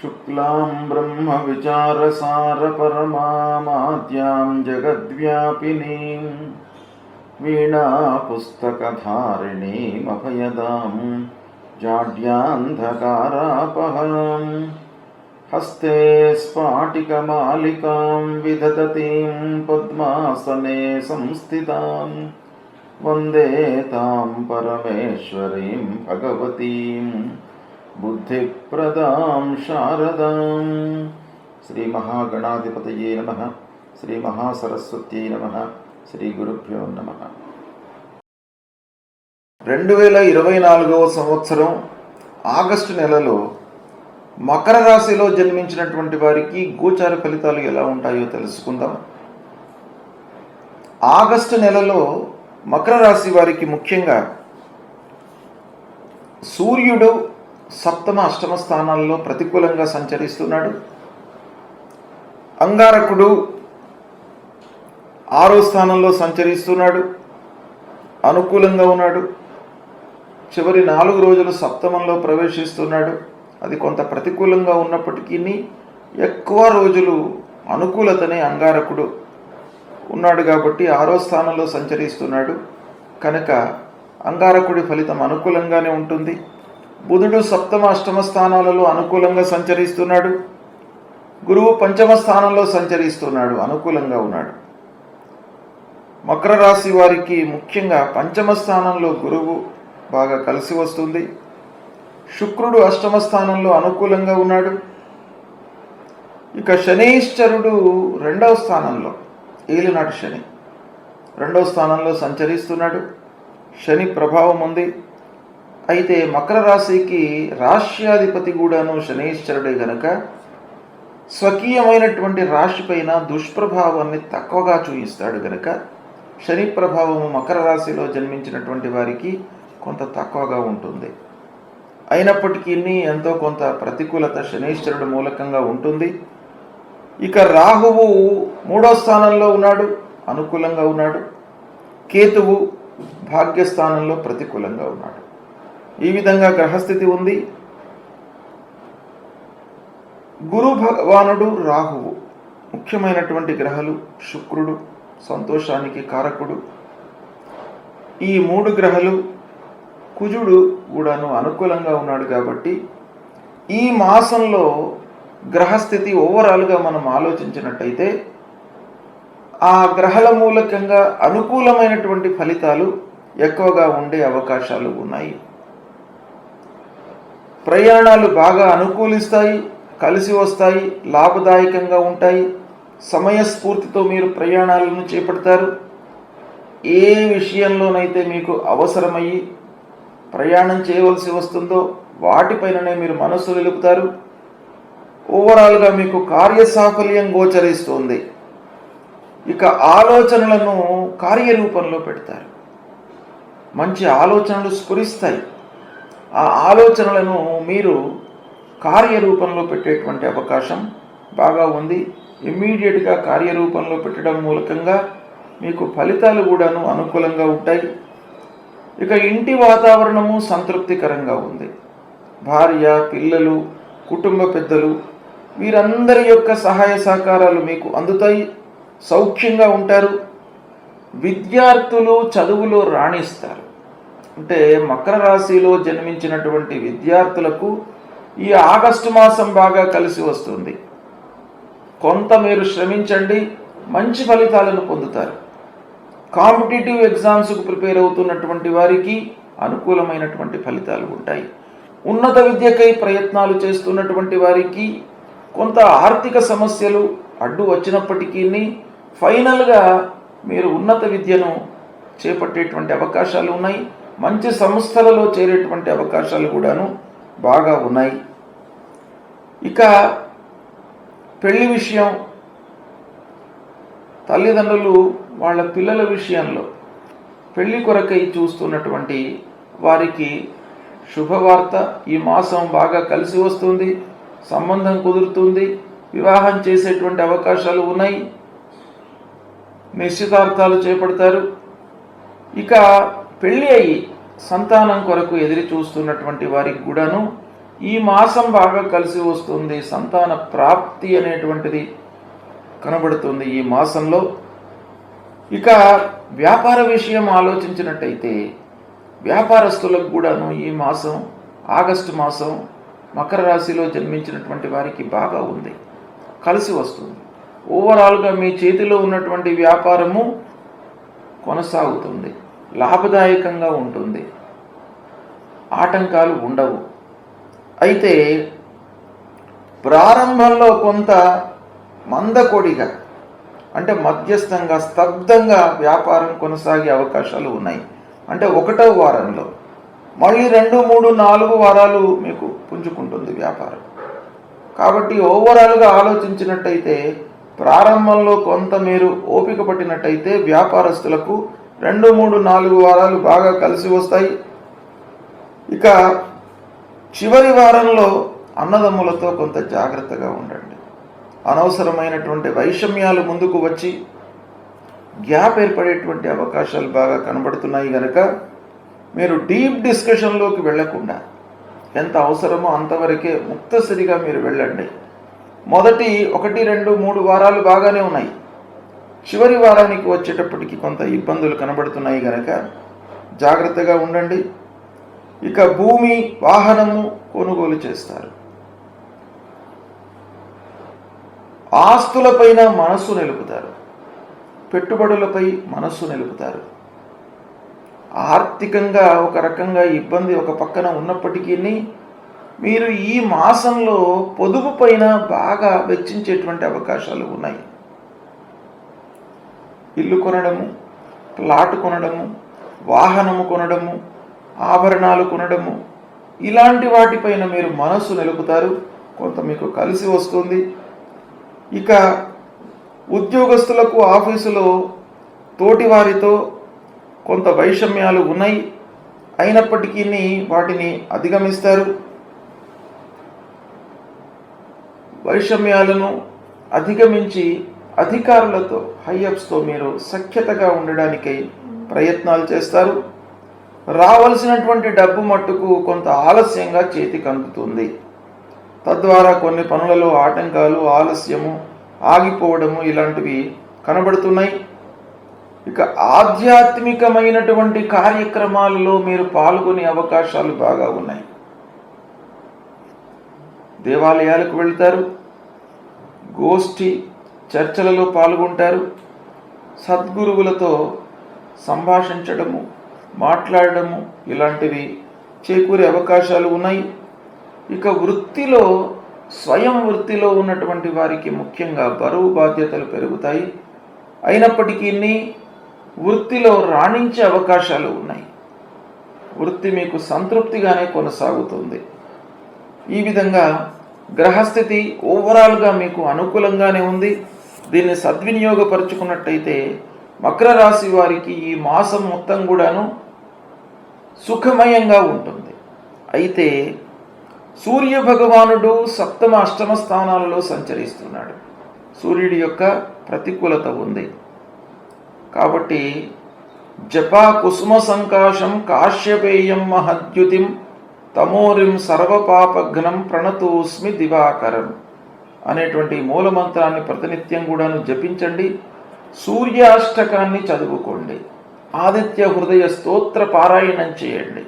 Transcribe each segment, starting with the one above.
शुक्लां ब्रह्मविचारसारपरमामाद्यां जगद्व्यापिनीं वीणापुस्तकधारिणीमभयदां जाड्यान्धकारापहां हस्ते स्फाटिकमालिकां विदधतीं पद्मासने संस्थितां वन्दे तां परमेश्वरीं भगवतीं बुद्धिप्रदां शारदां। श्री महागणाधिपतये नमः। श्री महासरस्वत्यै नमः। శ్రీ గురుభ్యో నమః. 2024వ సంవత్సరం ఆగస్టు నెలలో మకర రాశిలో జన్మించినటువంటి వారికి గోచార ఫలితాలు ఎలా ఉంటాయో తెలుసుకుందాం. ఆగస్టు నెలలో మకర రాశి వారికి ముఖ్యంగా సూర్యుడు సప్తమ అష్టమ స్థానాల్లో ప్రతికూలంగా సంచరిస్తున్నాడు. అంగారకుడు 6వ స్థానంలో సంచరిస్తున్నాడు, అనుకూలంగా ఉన్నాడు. చివరి 4 రోజులు సప్తమంలో ప్రవేశిస్తున్నాడు. అది కొంత ప్రతికూలంగా ఉన్నప్పటికీ ఎక్కువ రోజులు అనుకూలతనే అంగారకుడు ఉన్నాడు కాబట్టి 6వ స్థానంలో సంచరిస్తున్నాడు. కనుక అంగారకుడి ఫలితం అనుకూలంగానే ఉంటుంది. బుధుడు సప్తమ అష్టమ స్థానాలలో అనుకూలంగా సంచరిస్తున్నాడు. గురువు పంచమ స్థానంలో సంచరిస్తున్నాడు, అనుకూలంగా ఉన్నాడు. మకర రాశి వారికి ముఖ్యంగా పంచమ స్థానంలో గురువు బాగా కలిసి వస్తుంది. శుక్రుడు అష్టమ స్థానంలో అనుకూలంగా ఉన్నాడు. ఇక శనీశ్వరుడు 2వ స్థానంలో, ఏలినాటి శని 2వ స్థానంలో సంచరిస్తున్నాడు. శని ప్రభావం ఉంది. అయితే మకర రాశికి రాశ్యాధిపతి కూడాను శనీశ్వరుడే గనక స్వకీయమైనటువంటి రాశిపైన దుష్ప్రభావాన్ని తక్కువగా చూపిస్తాడు గనక శని ప్రభావము మకర రాశిలో జన్మించినటువంటి వారికి కొంత తక్కువగా ఉంటుంది. అయినప్పటికీ ఎంతో కొంత ప్రతికూలత శనీశ్వరుడు మూలకంగా ఉంటుంది. ఇక రాహువు 3వ స్థానంలో ఉన్నాడు, అనుకూలంగా ఉన్నాడు. కేతువు భాగ్యస్థానంలో ప్రతికూలంగా ఉన్నాడు. ఈ విధంగా గ్రహస్థితి ఉంది. గురు భగవానుడు, రాహువు ముఖ్యమైనటువంటి గ్రహాలు. శుక్రుడు సంతోషానికి కారకుడు. ఈ 3 గ్రహాలు, కుజుడు కూడాను అనుకూలంగా ఉన్నాడు. కాబట్టి ఈ మాసంలో గ్రహస్థితి ఓవరాల్గా మనం ఆలోచించినట్టయితే ఆ గ్రహాల మూలకంగా అనుకూలమైనటువంటి ఫలితాలు ఎక్కువగా ఉండే అవకాశాలు ఉన్నాయి. ప్రయాణాలు బాగా అనుకూలిస్తాయి, కలిసి వస్తాయి, లాభదాయకంగా ఉంటాయి. సమయస్ఫూర్తితో మీరు ప్రయాణాలను చేపడతారు. ఏ విషయంలోనైతే మీకు అవసరమయ్యి ప్రయాణం చేయవలసి వస్తుందో వాటిపైననే మీరు మనస్సు నిలుపుతారు. ఓవరాల్గా మీకు కార్యసాఫల్యం గోచరిస్తుంది. ఇక ఆలోచనలను కార్యరూపంలో పెడతారు. మంచి ఆలోచనలు స్ఫురిస్తాయి. ఆ ఆలోచనలను మీరు కార్యరూపంలో పెట్టేటువంటి అవకాశం బాగా ఉంది. ఇమ్మీడియట్గా కార్యరూపంలో పెట్టడం మూలకంగా మీకు ఫలితాలు కూడాను అనుకూలంగా ఉంటాయి. ఇక ఇంటి వాతావరణము సంతృప్తికరంగా ఉంది. భార్య, పిల్లలు, కుటుంబ పెద్దలు వీరందరి యొక్క సహాయ సహకారాలు మీకు అందుతాయి. సౌఖ్యంగా ఉంటారు. విద్యార్థులు చదువులో రాణిస్తారు. అంటే మకర రాశిలో జన్మించినటువంటి విద్యార్థులకు ఈ ఆగస్టు మాసం బాగా కలిసి వస్తుంది. కొంత మీరు శ్రమించండి, మంచి ఫలితాలను పొందుతారు. కాంపిటేటివ్ ఎగ్జామ్స్కు ప్రిపేర్ అవుతున్నటువంటి వారికి అనుకూలమైనటువంటి ఫలితాలు ఉంటాయి. ఉన్నత విద్యకై ప్రయత్నాలు చేస్తున్నటువంటి వారికి కొంత ఆర్థిక సమస్యలు అడ్డు వచ్చినప్పటికీ ఫైనల్గా మీరు ఉన్నత విద్యను చేపట్టేటువంటి అవకాశాలు ఉన్నాయి. మంచి సంస్థలలో చేరేటువంటి అవకాశాలు కూడాను బాగా ఉన్నాయి. ఇక పెళ్లి విషయం, తల్లిదండ్రులు వాళ్ళ పిల్లల విషయంలో పెళ్లి కొరకై చూస్తున్నటువంటి వారికి శుభవార్త. ఈ మాసం బాగా కలిసి వస్తుంది. సంబంధం కుదురుతుంది. వివాహం చేసేటువంటి అవకాశాలు ఉన్నాయి. నిశ్చితార్థాలు చేపడతారు. ఇక పెళ్ళి అయ్యి సంతానం కొరకు ఎదురు చూస్తున్నటువంటి వారికి కూడాను ఈ మాసం బాగా కలిసి వస్తుంది. సంతాన ప్రాప్తి అనేటువంటిది కనబడుతుంది ఈ మాసంలో. ఇక వ్యాపార విషయం ఆలోచించినట్టయితే వ్యాపారస్తులకు కూడాను ఈ మాసం, ఆగస్టు మాసం మకర రాశిలో జన్మించినటువంటి వారికి బాగా ఉంది, కలిసి వస్తుంది. ఓవరాల్గా మీ చేతిలో ఉన్నటువంటి వ్యాపారము కొనసాగుతుంది, లాభదాయకంగా ఉంటుంది, ఆటంకాలు ఉండవు. అయితే ప్రారంభంలో కొంత మందకొడిగా, అంటే మధ్యస్థంగా, స్తబ్దంగా వ్యాపారం కొనసాగే అవకాశాలు ఉన్నాయి. అంటే 1వ వారంలో మళ్ళీ 2, 3, 4 వారాలు మీకు పుంజుకుంటుంది వ్యాపారం. కాబట్టి ఓవరాల్గా ఆలోచించినట్టయితే ప్రారంభంలో కొంత మీరు ఓపిక పట్టినట్టయితే వ్యాపారస్తులకు 2, 3, 4 వారాలు బాగా కలిసి వస్తాయి. ఇక చివరి వారంలో అన్నదమ్ములతో కొంత జాగ్రత్తగా ఉండండి. అనవసరమైనటువంటి వైషమ్యాలు ముందుకు వచ్చి గ్యాప్ ఏర్పడేటువంటి అవకాశాలు బాగా కనబడుతున్నాయి కనుక మీరు డీప్ డిస్కషన్లోకి వెళ్లకుండా ఎంత అవసరమో అంతవరకే ముక్తసరిగా మీరు వెళ్ళండి. మొదటి 1, 2, 3 వారాలు బాగానే ఉన్నాయి. చివరి వారానికి వచ్చేటప్పటికి కొంత ఇబ్బందులు కనబడుతున్నాయి కనుక జాగ్రత్తగా ఉండండి. ఇక భూమి, వాహనము కొనుగోలు చేస్తారు. ఆస్తులపైన మనస్సు నిలుపుతారు, పెట్టుబడులపై మనస్సు నిలుపుతారు. ఆర్థికంగా ఒక రకంగా ఇబ్బంది ఒక పక్కన ఉన్నప్పటికీ మీరు ఈ మాసంలో పొదుపు పైన బాగా వెచ్చించేటువంటి అవకాశాలు ఉన్నాయి. ఇల్లు కొనడము, ప్లాట్ కొనడము, వాహనము కొనడము, ఆభరణాలు కొనడము, ఇలాంటి వాటిపైన మీరు మనస్సు నిలుపుతారు. కొంత మీకు కలిసి వస్తుంది. ఇక ఉద్యోగస్తులకు ఆఫీసులో తోటివారితో కొంత వైషమ్యాలు ఉన్నాయి, అయినప్పటికీ వాటిని అధిగమిస్తారు. వైషమ్యాలను అధిగమించి అధికారులతో, హైఅప్స్తో మీరు సఖ్యతగా ఉండడానికై ప్రయత్నాలు చేస్తారు. రావలసినటువంటి డబ్బు మట్టుకు కొంత ఆలస్యంగా చేతికి అందుతుంది. తద్వారా కొన్ని పనులలో ఆటంకాలు, ఆలస్యము, ఆగిపోవడము ఇలాంటివి కనబడుతున్నాయి. ఇక ఆధ్యాత్మికమైనటువంటి కార్యక్రమాలలో మీరు పాల్గొనే అవకాశాలు బాగా ఉన్నాయి. దేవాలయాలకు వెళ్తారు, గోష్ఠి చర్చలలో పాల్గొంటారు, సద్గురువులతో సంభాషించడము, మాట్లాడడము ఇలాంటివి చేకూరే అవకాశాలు ఉన్నాయి. ఇక వృత్తిలో, స్వయం వృత్తిలో ఉన్నటువంటి వారికి ముఖ్యంగా బరువు బాధ్యతలు పెరుగుతాయి. అయినప్పటికీ వృత్తిలో రాణించే అవకాశాలు ఉన్నాయి. వృత్తి మీకు సంతృప్తిగానే కొనసాగుతుంది. ఈ విధంగా గ్రహస్థితి ఓవరాల్గా మీకు అనుకూలంగానే ఉంది. దీన్ని సద్వినియోగపరుచుకున్నట్టయితే మకర రాశి వారికి ఈ మాసం మొత్తం కూడాను సుఖమయంగా ఉంటుంది. అయితే సూర్య భగవానుడు 7వ, 8వ స్థానాలలో సంచరిస్తున్నాడు. సూర్యుడి యొక్క ప్రతికూలత ఉంది. కాబట్టి జపా కుసుమ సంకాశం కాశ్యపేయం మహద్యుతిం తమోరిం సర్వపాపఘ్నం ప్రణతోస్మి దివాకరం అనేటువంటి మూలమంత్రాన్ని ప్రతినిత్యం కూడాను జపించండి. సూర్యాష్టకాన్ని చదువుకోండి. ఆదిత్య హృదయ స్తోత్ర పారాయణం చేయండి.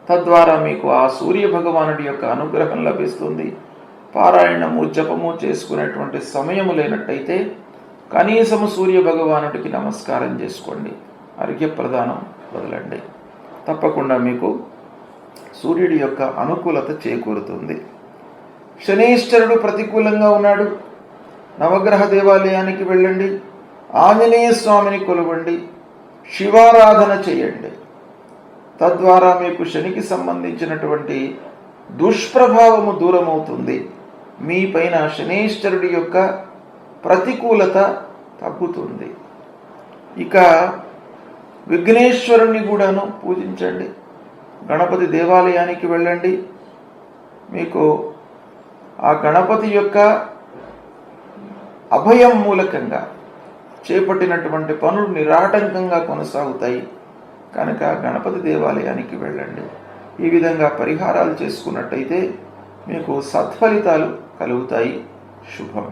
తద్వారా మీకు ఆ సూర్య భగవానుడి యొక్క అనుగ్రహం లభిస్తుంది. పారాయణము, జపము చేసుకునేటువంటి సమయము లేనట్టయితే కనీసము సూర్య భగవానుడికి నమస్కారం చేసుకోండి. అర్ఘ్యప్రదానం వదలండి. తప్పకుండా మీకు సూర్యుడి యొక్క అనుకూలత చేకూరుతుంది. శనీశ్వరుడు ప్రతికూలంగా ఉన్నాడు. నవగ్రహ దేవాలయానికి వెళ్ళండి, ఆంజనేయ స్వామిని కొలవండి, శివారాధన చేయండి. తద్వారా మీకు శనికి సంబంధించినటువంటి దుష్ప్రభావము దూరమవుతుంది. మీ పైన శనీశ్వరుడి యొక్క ప్రతికూలత తగ్గుతుంది. ఇక విఘ్నేశ్వరుణ్ణి కూడాను పూజించండి. గణపతి దేవాలయానికి వెళ్ళండి. మీకు ఆ గణపతి యొక్క అభయం మూలకంగా చేపట్టినటువంటి పనులు నిరాటంకంగా కొనసాగుతాయి కనుక గణపతి దేవాలయానికి వెళ్ళండి. ఈ విధంగా పరిహారాలు చేసుకున్నట్టయితే మీకు సత్ఫలితాలు కలుగుతాయి. శుభం.